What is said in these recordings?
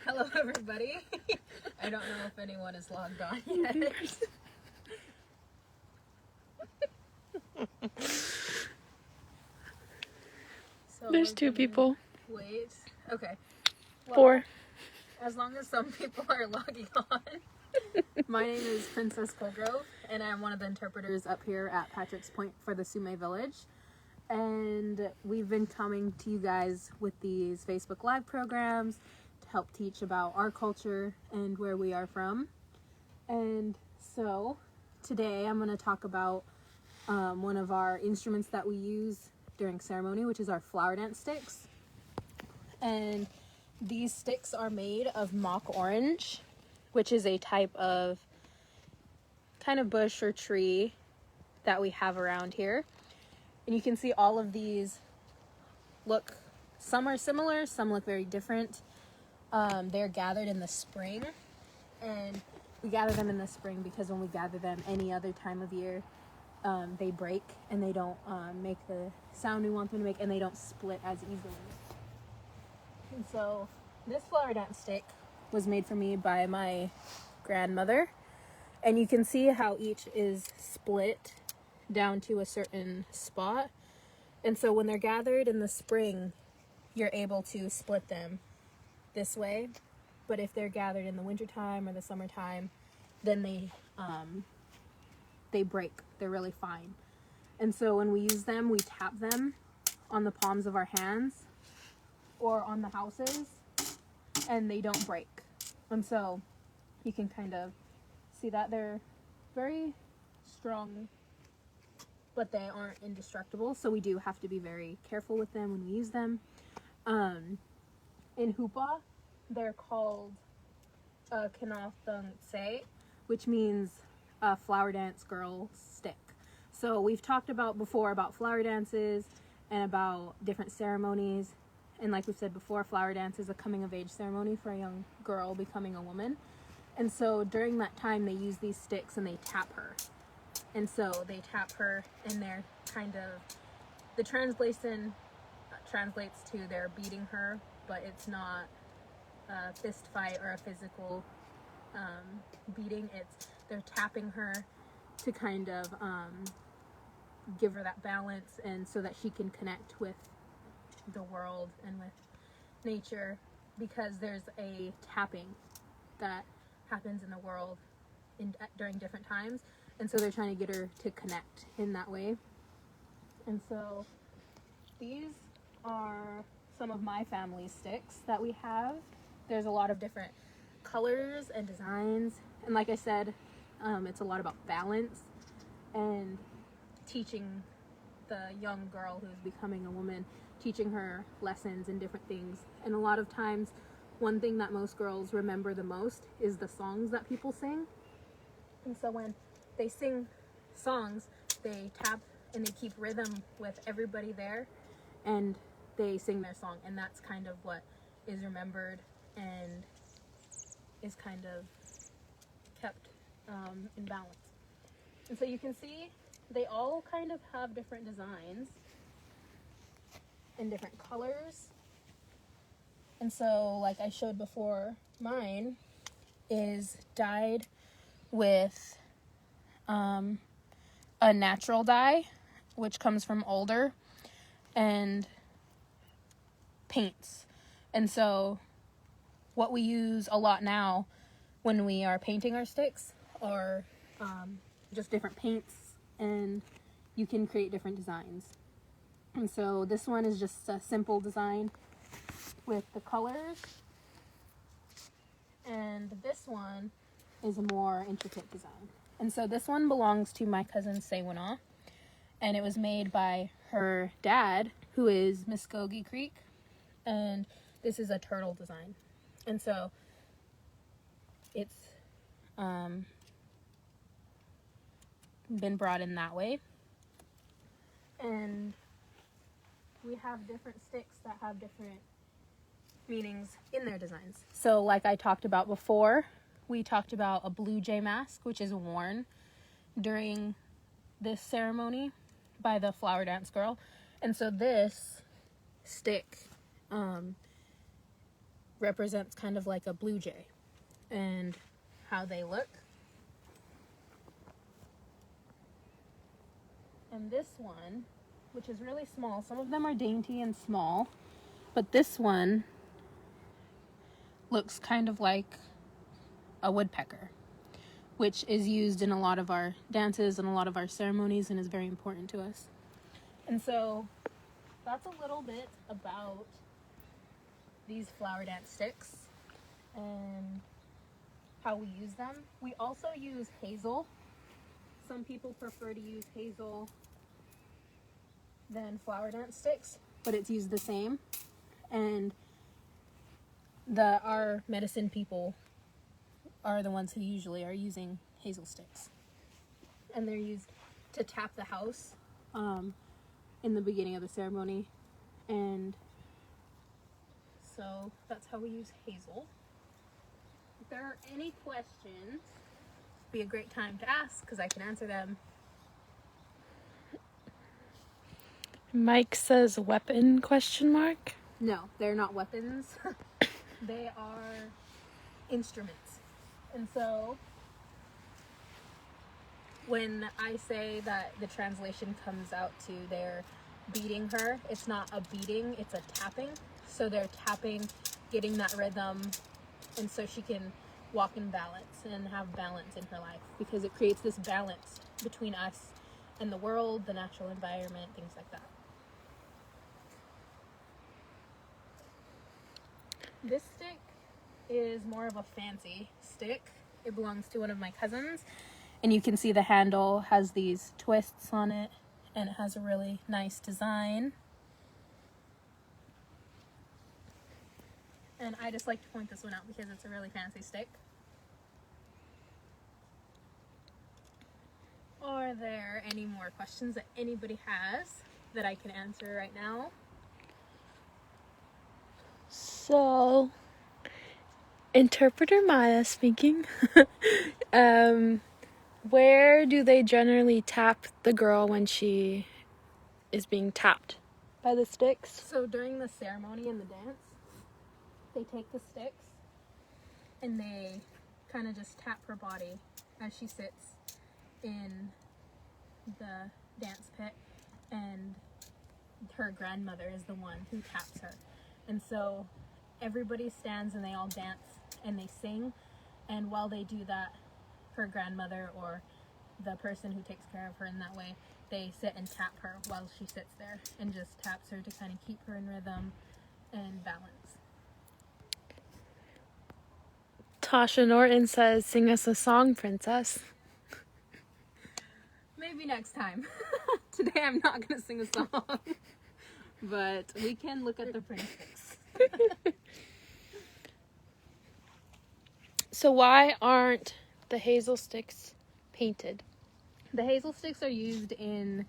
Hello, everybody. I don't know if anyone is logged on yet. So There's 2 people. Wait. Okay. Well, 4. as long as some people are logging on. My name is Princess Colgrove, and I'm one of the interpreters up here at Patrick's Point for the Sume Village. And we've been coming to you guys with these Facebook Live programs to help teach about our culture and where we are from. And so today I'm going to talk about one of our instruments that we use during ceremony, which is our flower dance sticks. And these sticks are made of mock orange, which is a type of kind of bush or tree that we have around here. And you can see all of these look, some are similar, some look very different. They're gathered in the spring, and we gather them in the spring because when we gather them any other time of year, they break and they don't make the sound we want them to make, and they don't split as easily. And so this flower dance stick was made for me by my grandmother, and you can see how each is split down to a certain spot. And so when they're gathered in the spring, you're able to split them this way. But if they're gathered in the wintertime or the summertime, then they break. They're really fine. And so when we use them, we tap them on the palms of our hands or on the houses, and they don't break. And so you can kind of see that they're very strong, but they aren't indestructible. So we do have to be very careful with them when we use them. In Hupa, they're called Kinathungse, which means a flower dance girl stick. So we've talked about before about flower dances and about different ceremonies. And like we said before, flower dance is a coming of age ceremony for a young girl becoming a woman. And so during that time, they use these sticks and they tap her. And so they tap her, and they're kind of, the translation translates to they're beating her, but it's not a fist fight or a physical beating. It's they're tapping her to kind of give her that balance, and so that she can connect with the world and with nature, because there's a tapping that happens in the world during different times. And so they're trying to get her to connect in that way. And so these are some of my family's sticks that we have. There's a lot of different colors and designs. And like I said, it's a lot about balance and teaching the young girl who's becoming a woman, teaching her lessons and different things. And a lot of times, one thing that most girls remember the most is the songs that people sing. And so when they sing songs, they tap and they keep rhythm with everybody there, and they sing their song, and that's kind of what is remembered and is kind of kept in balance. And so you can see they all kind of have different designs and different colors. And so, like I showed before, mine is dyed with a natural dye, which comes from alder, and paints. And so what we use a lot now when we are painting our sticks are just different paints, and you can create different designs. And so this one is just a simple design with the colors, and this one is a more intricate design. And so this one belongs to my cousin Sewana, and it was made by her dad, who is Muskogee Creek, and this is a turtle design. And so it's been brought in that way. And we have different sticks that have different meanings in their designs. So like I talked about before, we talked about a blue jay mask, which is worn during this ceremony by the flower dance girl. And so this stick represents kind of like a blue jay and how they look. And this one, which is really small, some of them are dainty and small, but this one looks kind of like a woodpecker, which is used in a lot of our dances and a lot of our ceremonies and is very important to us. And so that's a little bit about these flower dance sticks and how we use them. We also use hazel. Some people prefer to use hazel than flower dance sticks, but it's used the same. And our medicine people are the ones who usually are using hazel sticks. And they're used to tap the house in the beginning of the ceremony. And so that's how we use hazel. If there are any questions, it'd be a great time to ask because I can answer them. Mike says weapon ? No, they're not weapons. They are instruments. And so when I say that the translation comes out to they're beating her, it's not a beating, it's a tapping. So they're tapping, getting that rhythm, and so she can walk in balance and have balance in her life, because it creates this balance between us and the world, the natural environment, things like that. This stick is more of a fancy stick. It belongs to one of my cousins, and you can see the handle has these twists on it, and it has a really nice design. And I just like to point this one out because it's a really fancy stick. Are there any more questions that anybody has that I can answer right now? So, interpreter Maya speaking. Where do they generally tap the girl when she is being tapped by the sticks? So during the ceremony and the dance, they take the sticks and they kind of just tap her body as she sits in the dance pit, and her grandmother is the one who taps her. And so everybody stands and they all dance and they sing, and while they do that, her grandmother or the person who takes care of her in that way, they sit and tap her while she sits there and just taps her to kind of keep her in rhythm and balance. Tasha Norton says, sing us a song, princess. Maybe next time. Today I'm not going to sing a song. But we can look at the pretty sticks. So why aren't the hazel sticks painted? The hazel sticks are used in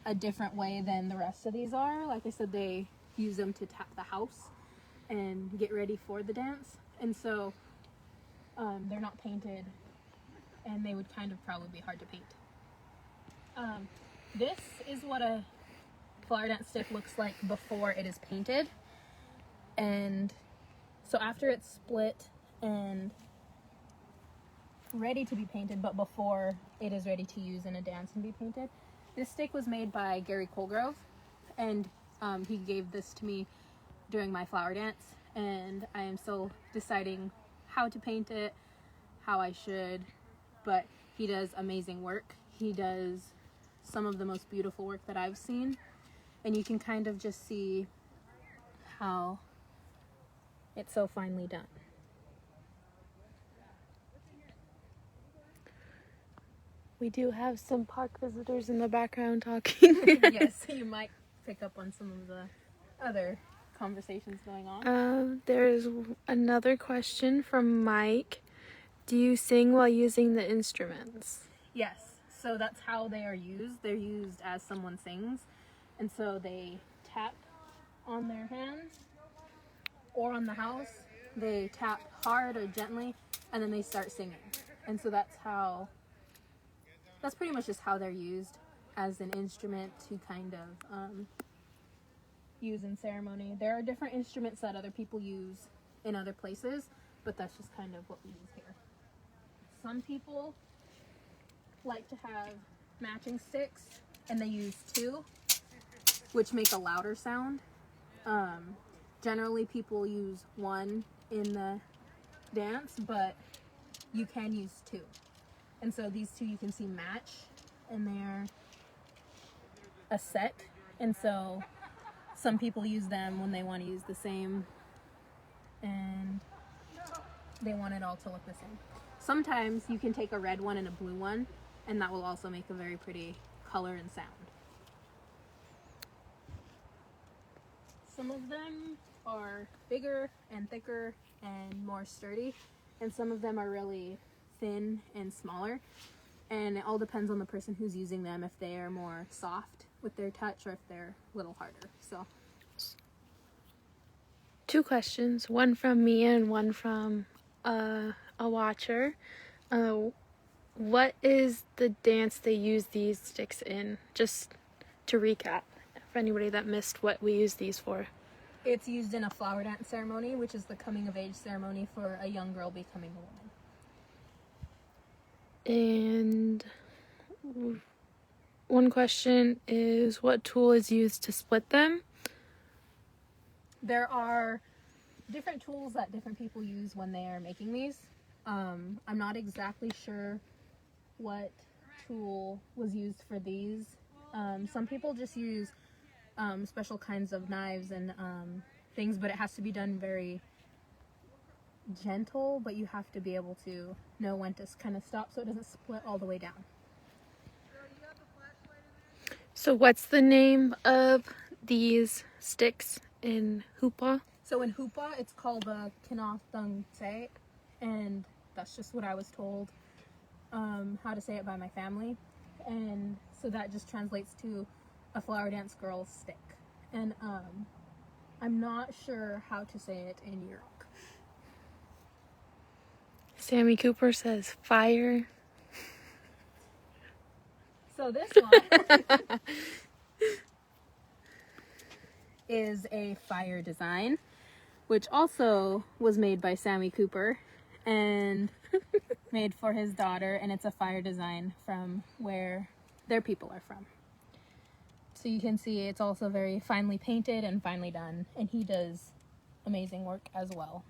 a different way than the rest of these are. Like I said, they use them to tap the house and get ready for the dance. And so they're not painted, and they would kind of probably be hard to paint. This is what a flower dance stick looks like before it is painted. And so after it's split and ready to be painted, but before it is ready to use in a dance and be painted, this stick was made by Gary Colgrove, and he gave this to me during my flower dance, and I am still deciding how to paint it, how I should, but he does amazing work. He does some of the most beautiful work that I've seen, and you can kind of just see how it's so finely done. We do have some park visitors in the background talking. Yes, you might pick up on some of the other conversations going on. There's another question from Mike. Do you sing while using the instruments? Yes, so that's how they are used. They're used as someone sings, and so they tap on their hands or on the house. They tap hard or gently, and then they start singing. And so that's pretty much just how they're used as an instrument to kind of use in ceremony. There are different instruments that other people use in other places, but that's just kind of what we use here. Some people like to have matching sticks, and they use two, which make a louder sound. Generally, people use one in the dance, but you can use two. And so these two you can see match, and they're a set. And so some people use them when they want to use the same, and they want it all to look the same. Sometimes you can take a red one and a blue one, and that will also make a very pretty color and sound. Some of them are bigger and thicker and more sturdy, and some of them are really thin and smaller, and it all depends on the person who's using them, if they are more soft with their touch or if they're a little harder. So 2 questions, one from me and one from a watcher. What is the dance they use these sticks in? Just to recap for anybody that missed what we use these for. it's used in a flower dance ceremony, which is the coming of age ceremony for a young girl becoming a woman. And one question is, what tool is used to split them? There are different tools that different people use when they are making these. I'm not exactly sure what tool was used for these. Some people just use special kinds of knives and things, but it has to be done very gentle, but you have to be able to know when to kind of stop so it doesn't split all the way down. So what's the name of these sticks in Hupa? So in Hupa, it's called the Kinathung Tse, and that's just what I was told how to say it by my family. And so that just translates to a flower dance girl's stick. And I'm not sure how to say it in Yurok. Sammy Cooper says fire. So this one is a fire design, which also was made by Sammy Cooper and made for his daughter, and it's a fire design from where their people are from. So you can see it's also very finely painted and finely done, and he does amazing work as well.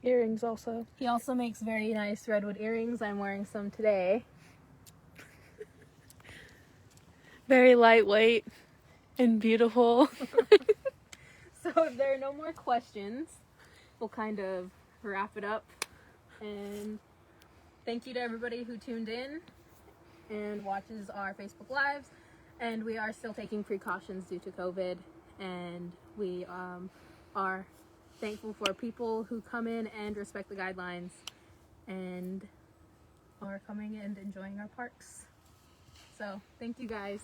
Earrings also. He also makes very nice redwood earrings. I'm wearing some today. Very lightweight and beautiful. So if there are no more questions, we'll kind of wrap it up. And thank you to everybody who tuned in and watches our Facebook Lives. And we are still taking precautions due to COVID. And we are thankful for people who come in and respect the guidelines and are coming and enjoying our parks. So thank you guys.